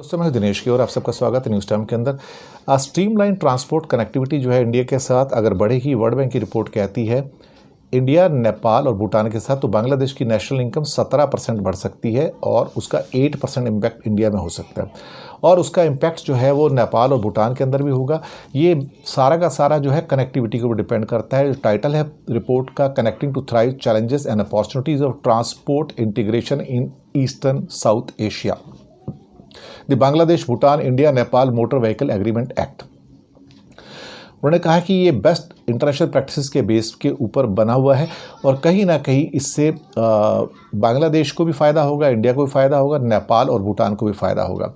दोस्तों मैं दिनेश की और आप सबका स्वागत है न्यूज़ टाइम के अंदर। स्ट्रीमलाइन ट्रांसपोर्ट कनेक्टिविटी जो है इंडिया के साथ अगर बढ़ेगी, वर्ल्ड बैंक की रिपोर्ट कहती है इंडिया, नेपाल और भूटान के साथ तो बांग्लादेश की नेशनल इनकम 17% बढ़ सकती है और उसका 8% इम्पैक्ट इंडिया में हो सकता है और उसका इम्पैक्ट जो है वो नेपाल और भूटान के अंदर भी होगा। ये सारा का सारा जो है कनेक्टिविटी के ऊपर डिपेंड करता है। जो टाइटल है रिपोर्ट का, connecting to thrive challenges and opportunities of transport integration in eastern South Asia, the Bangladesh Bhutan India Nepal motor vehicle agreement act. उन्होंने कहा कि ये बेस्ट इंटरनेशनल प्रैक्टिसेस के बेस के ऊपर बना हुआ है और कहीं ना कहीं इससे बांग्लादेश को भी फ़ायदा होगा, इंडिया को भी फ़ायदा होगा, नेपाल और भूटान को भी फ़ायदा होगा।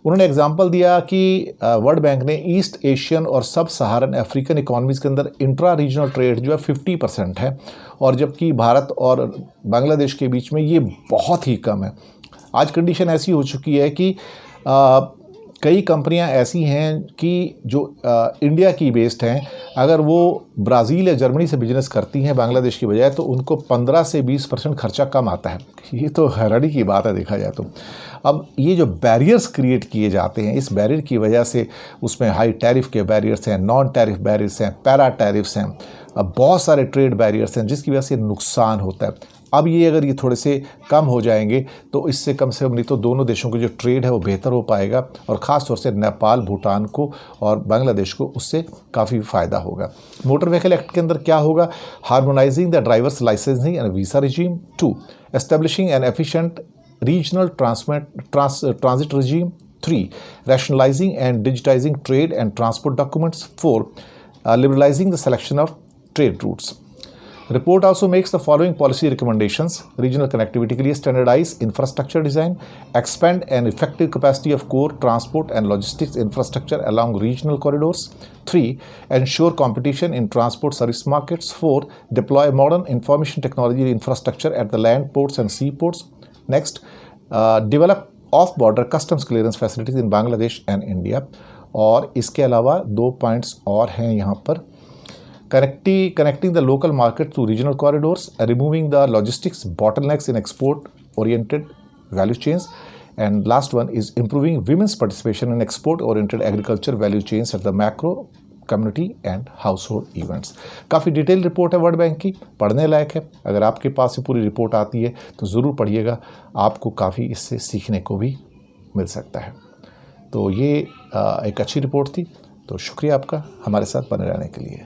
उन्होंने एग्जांपल दिया कि वर्ल्ड बैंक ने ईस्ट एशियन और सब सहारन अफ्रीकन इकॉनमीज़ के अंदर इंट्रा रीजनल ट्रेड जो है 50% है और जबकि भारत और बांग्लादेश के बीच में ये बहुत ही कम है। आज कंडीशन ऐसी हो चुकी है कि कई कंपनियां ऐसी हैं कि जो इंडिया की बेस्ड हैं, अगर वो ब्राज़ील या जर्मनी से बिजनेस करती हैं बांग्लादेश की बजाय तो उनको 15 से 20% खर्चा कम आता है। ये तो हैरानी की बात है देखा जाए तो। अब ये जो बैरियर्स क्रिएट किए जाते हैं, इस बैरियर की वजह से उसमें हाई टैरिफ के बैरियर्स हैं, नॉन टैरिफ बैरियर्स हैं, पैरा टैरिफ्स हैं, अब बहुत सारे ट्रेड बैरियर्स हैं जिसकी वजह से नुकसान होता है। अब ये अगर ये थोड़े से कम हो जाएंगे तो इससे कम से कम नहीं तो दोनों देशों की जो ट्रेड है वो बेहतर हो पाएगा और ख़ास तौर से नेपाल, भूटान को और बांग्लादेश को उससे काफ़ी फ़ायदा होगा। मोटर व्हीकल एक्ट के अंदर क्या होगा? Harmonising the drivers licensing and visa regime, 2 establishing N efficient regional transit regime, 3 rationalizing and digitizing trade and transport documents, 4 liberalizing the selection of trade routes. Report also makes the following policy recommendations: regional connectivity के लिए standardize infrastructure design, expand an effective capacity of core transport and logistics infrastructure along regional corridors, 3 ensure competition in transport service markets, 4 deploy modern information technology infrastructure at the land ports and seaports, next develop of border customs clearance facilities in Bangladesh and India. और इसके अलावा 2 points और हैं यहाँ पर: connecting the local market to regional corridors, removing the logistics bottlenecks in export oriented value chains, and last one is improving women's participation in export oriented agriculture value chains at the macro community and household events. काफ़ी detail report है World Bank की, पढ़ने लायक है। अगर आपके पास से पूरी report आती है तो ज़रूर पढ़िएगा, आपको काफ़ी इससे सीखने को भी मिल सकता है। तो ये एक अच्छी रिपोर्ट थी, तो शुक्रिया आपका हमारे साथ बने रहने के लिए।